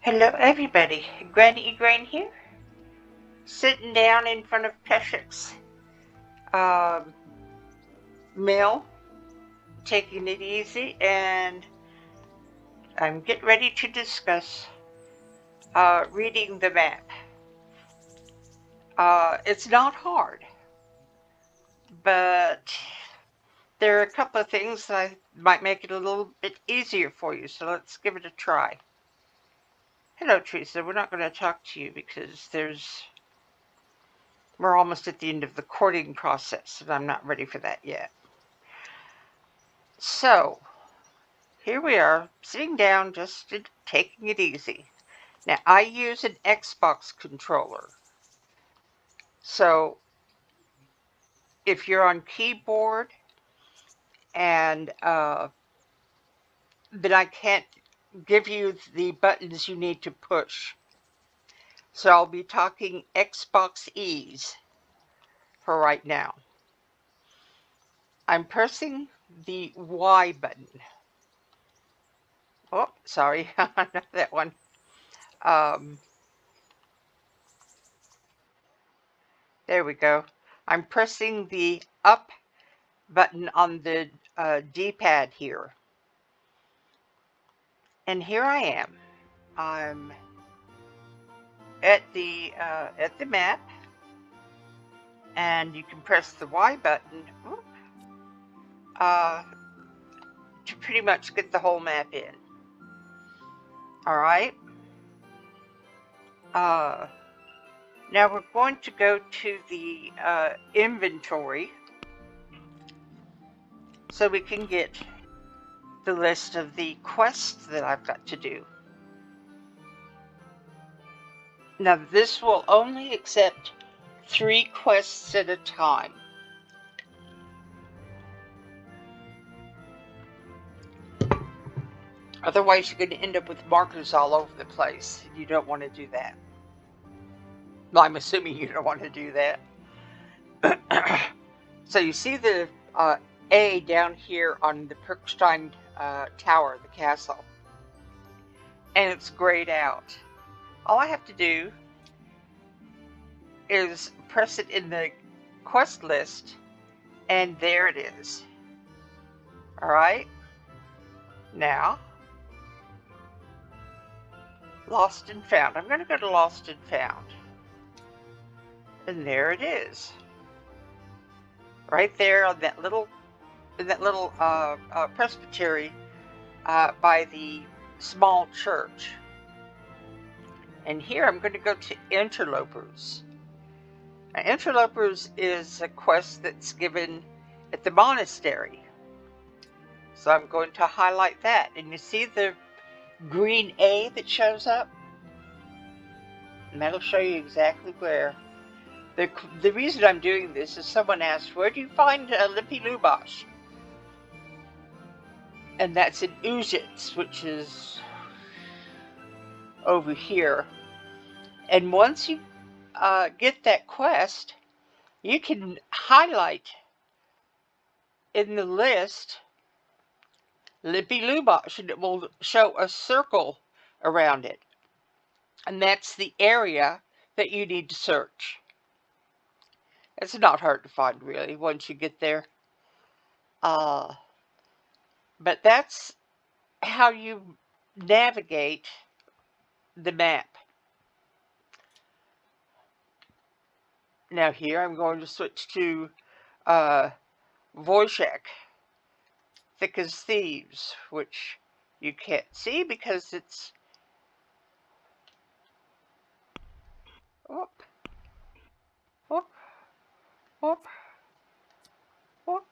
Hello everybody, Granny Grain here, sitting down in front of Peshek's mill, taking it easy, and I'm getting ready to discuss reading the map. It's not hard, but there are a couple of things that might make it a little bit easier for you, so let's give it a try. Hello Teresa, we're not going to talk to you because we're almost at the end of the courting process, and I'm not ready for that yet. So, here we are, sitting down, just taking it easy. Now, I use an Xbox controller. So, if you're on keyboard and then I can't give you the buttons you need to push. So, I'll be talking Xbox ease for right now. I'm pressing the Y button. Oh, sorry, not that one. Um, there we go. I'm pressing the up button on the D-pad here. And here I am. I'm at the map, and you can press the Y button to pretty much get the whole map in. All right. Now we're going to go to the inventory so we can get the list of the quests that I've got to do. Now this will only accept 3 quests at a time. Otherwise, you're going to end up with markers all over the place. You don't want to do that. Well, I'm assuming you don't want to do that. So you see the A down here on the Perkstein Tower, the castle. And it's grayed out. All I have to do is press it in the quest list, and there it is. Alright? Now, Lost and Found. I'm going to go to Lost and Found. And there it is. Right there on that little presbytery by the small church. And here I'm going to go to Interlopers. Now, Interlopers is a quest that's given at the monastery. So I'm going to highlight that. And you see the green A that shows up? And that'll show you exactly where. The reason I'm doing this is someone asked, where do you find Lippy Lubosh? And that's in Uzhitz, which is over here. And once you get that quest, you can highlight in the list Lippy Lubosh, and it will show a circle around it. And that's the area that you need to search. It's not hard to find, really, once you get there. But that's how you navigate the map. Now here I'm going to switch to Wojciech, Thick as Thieves, which you can't see because it's... Whoop, whoop, whoop, whoop.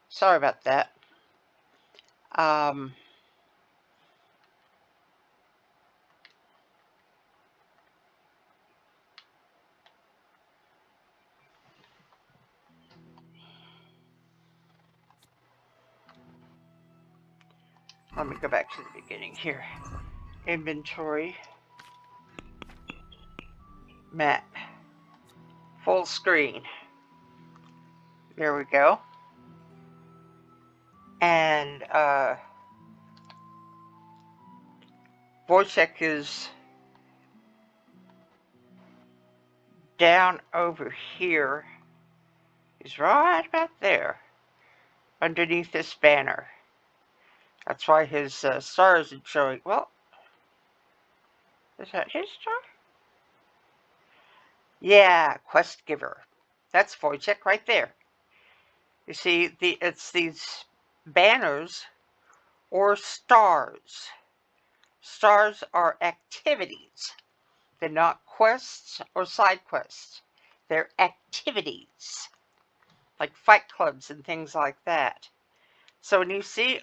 Sorry about that. Let me go back to the beginning here. Inventory. Map. Full screen. There we go. And Wojciech is down over here. He's right about there, underneath this banner. That's why his star isn't showing. Well, is that his star? Yeah, quest giver. That's Wojciech right there. You see, it's these banners or stars. Stars are activities. They're not quests or side quests. They're activities, like fight clubs and things like that. So when you see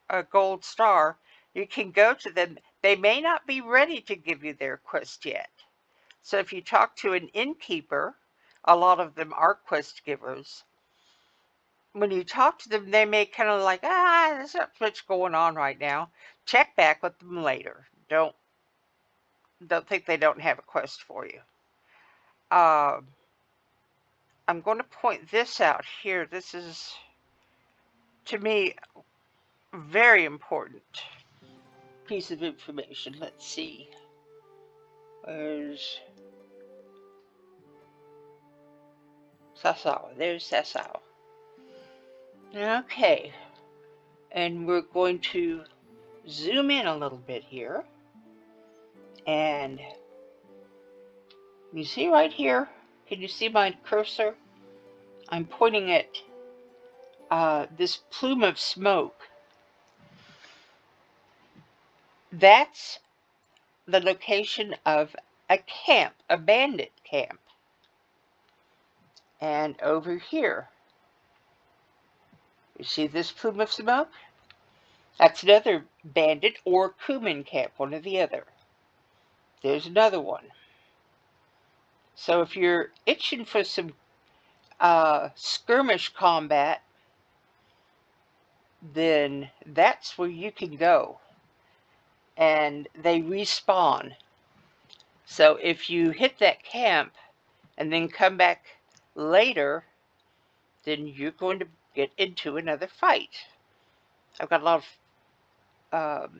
a gold star, you can go to them. They may not be ready to give you their quest yet. So if you talk to an innkeeper, a lot of them are quest givers. When you talk to them, they may kind of like, there's not much going on right now. Check back with them later. Don't think they don't have a quest for you. I'm going to point this out here. This is, to me, a very important piece of information. Let's see. There's Sasau. There's Sasau. Okay. And we're going to zoom in a little bit here. And you see right here, can you see my cursor? I'm pointing at this plume of smoke. That's the location of a camp, a bandit camp. And over here, you see this plume of smoke? That's another bandit or Kuman camp, one or the other. There's another one. So if you're itching for some skirmish combat, then that's where you can go. And they respawn. So if you hit that camp and then come back later, then you're going to get into another fight. I've got a lot of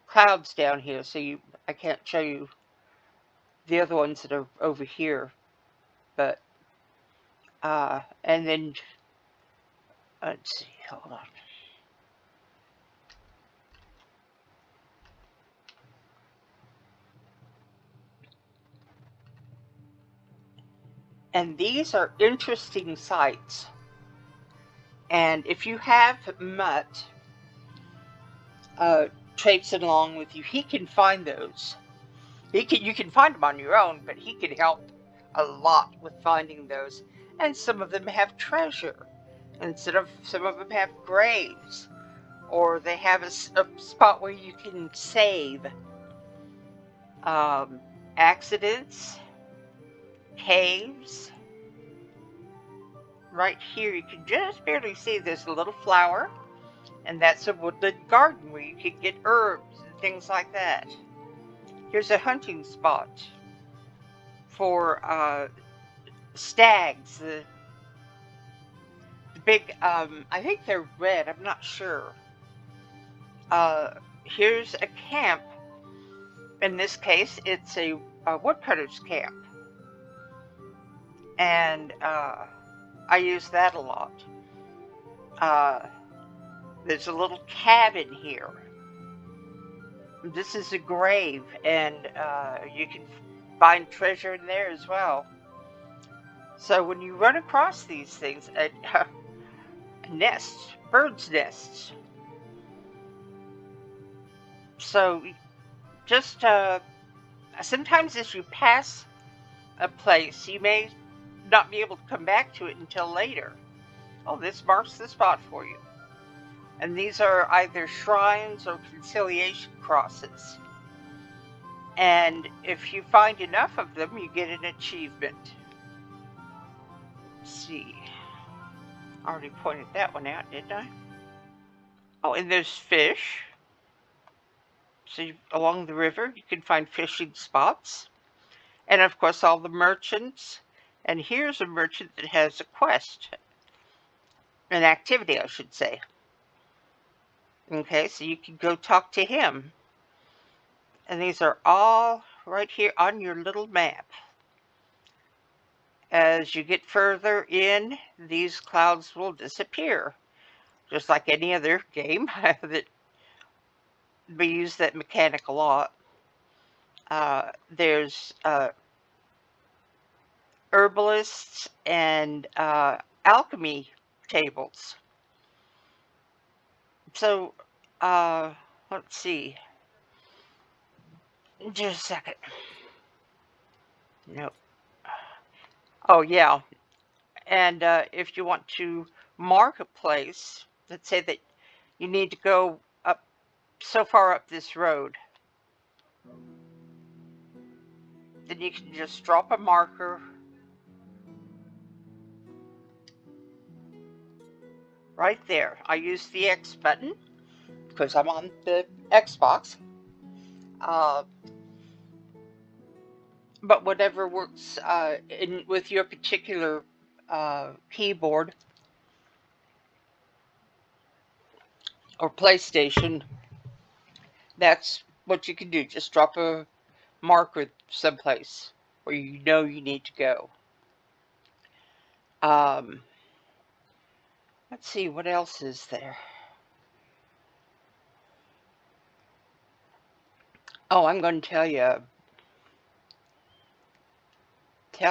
clouds down here, so I can't show you the other ones that are over here. But and then let's see, hold on. And these are interesting sites. And if you have Mutt traipsing along with you, he can find those. You can find them on your own, but he can help a lot with finding those. And some of them have treasure, and some of them have graves, or they have a spot where you can save. Accidents, caves. Right here, you can just barely see there's a little flower, and that's a woodland garden where you can get herbs and things like that. Here's a hunting spot for stags. The big, I think they're red, I'm not sure. Here's a camp. In this case, it's a woodcutter's camp. And I use that a lot. There's a little cabin here. This is a grave, and you can find treasure in there as well. So when you run across these things, nests, birds' nests. So just sometimes as you pass a place, you may not be able to come back to it until later. Oh, this marks the spot for you. And these are either shrines or conciliation crosses. And if you find enough of them, you get an achievement. Let's see. I already pointed that one out, didn't I? Oh, and there's fish. So along the river, you can find fishing spots. And of course, all the merchants. And here's a merchant that has a quest. An activity, I should say. Okay, so you can go talk to him. And these are all right here on your little map. As you get further in, these clouds will disappear, just like any other game that we use that mechanic a lot. There's herbalists and alchemy tables. So, let's see. Just a second. Nope. Oh, yeah. And if you want to mark a place, let's say that you need to go up so far up this road, then you can just drop a marker right there. I use the X button because I'm on the Xbox. But whatever works with your particular keyboard or PlayStation, that's what you can do. Just drop a marker someplace where you know you need to go. Let's see, what else is there? Oh, I'm going to tell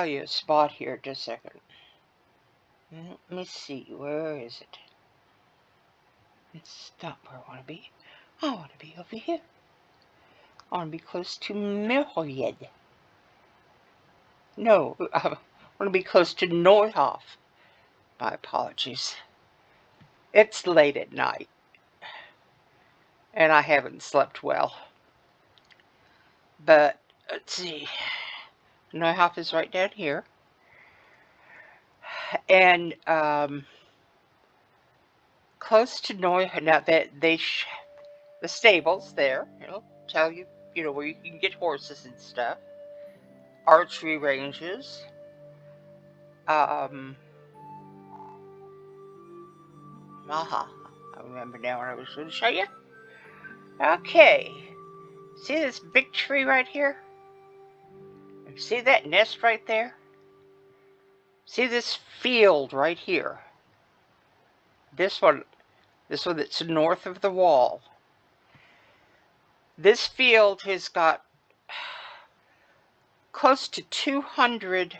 you a spot here. Just a second. Let me see. Where is it? It's not where I want to be. I want to be over here. I want to be close to Merried. No, I want to be close to Nordhoff. My apologies. It's late at night, and I haven't slept well. But, let's see. Neuhoff is right down here. And, close to Neuhoff, now that the stables there, it'll tell you, where you can get horses and stuff. Archery ranges. I remember now what I was going to show you. Okay. See this big tree right here? See that nest right there? See this field right here? This one that's north of the wall. This field has got close to 200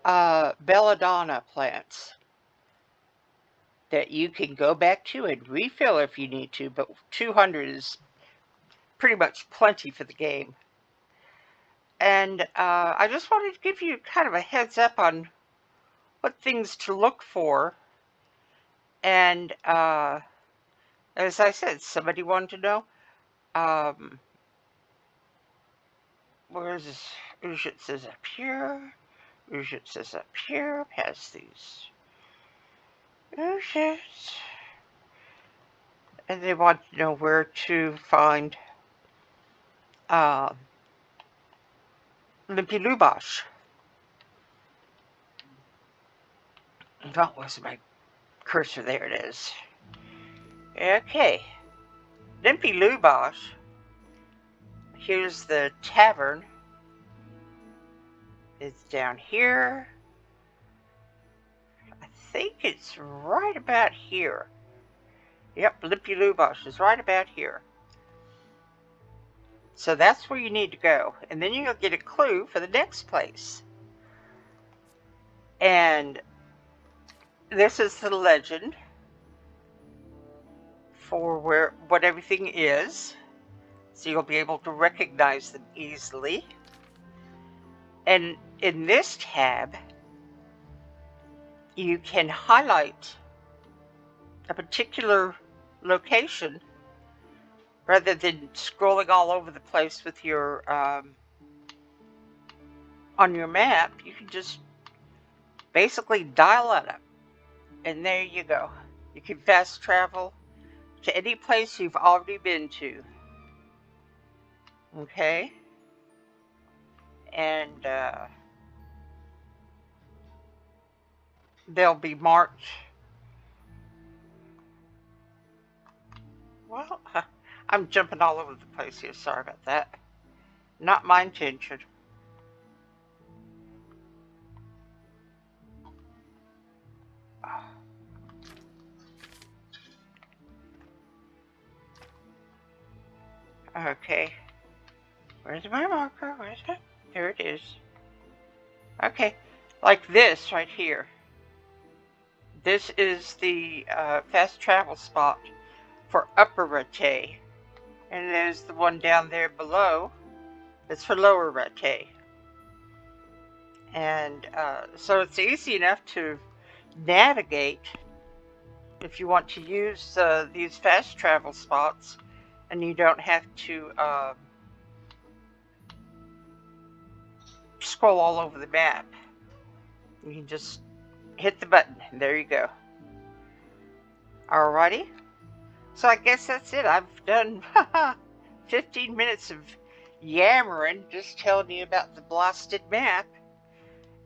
belladonna plants that you can go back to and refill if you need to, but 200 is pretty much plenty for the game. And I just wanted to give you kind of a heads up on what things to look for. And as I said, somebody wanted to know, where is this? It says up here. It says up here, past these. And they want to know where to find Limpy Lubosh. Oh, where's my cursor? There it is. Okay. Limpy Lubosh. Here's the tavern. It's down here. I think it's right about here. Yep, Limpy Lubosh is right about here. So that's where you need to go. And then you'll get a clue for the next place. And this is the legend for what everything is. So you'll be able to recognize them easily. And in this tab, you can highlight a particular location rather than scrolling all over the place with your on your map. You can just basically dial it up, and there you go. You can fast travel to any place you've already been to. Okay? And they'll be marked Well, I'm jumping all over the place here. Sorry about that. Not my intention. Okay. Where's my marker? Where's it? There it is. Okay. Like this right here. This is the fast travel spot for Upper Rattay. And there's the one down there below. It's for Lower Rattay. And so it's easy enough to navigate if you want to use these fast travel spots, and you don't have to scroll all over the map. You can just hit the button, and there you go. Alrighty. So I guess that's it. I've done 15 minutes of yammering, just telling you about the blasted map,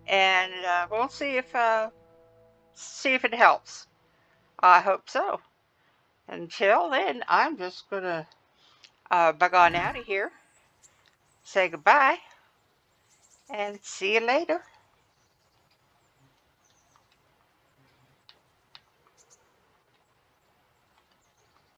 and we'll see if it helps. I hope so. Until then, I'm just gonna bug on out of here, say goodbye, and see you later.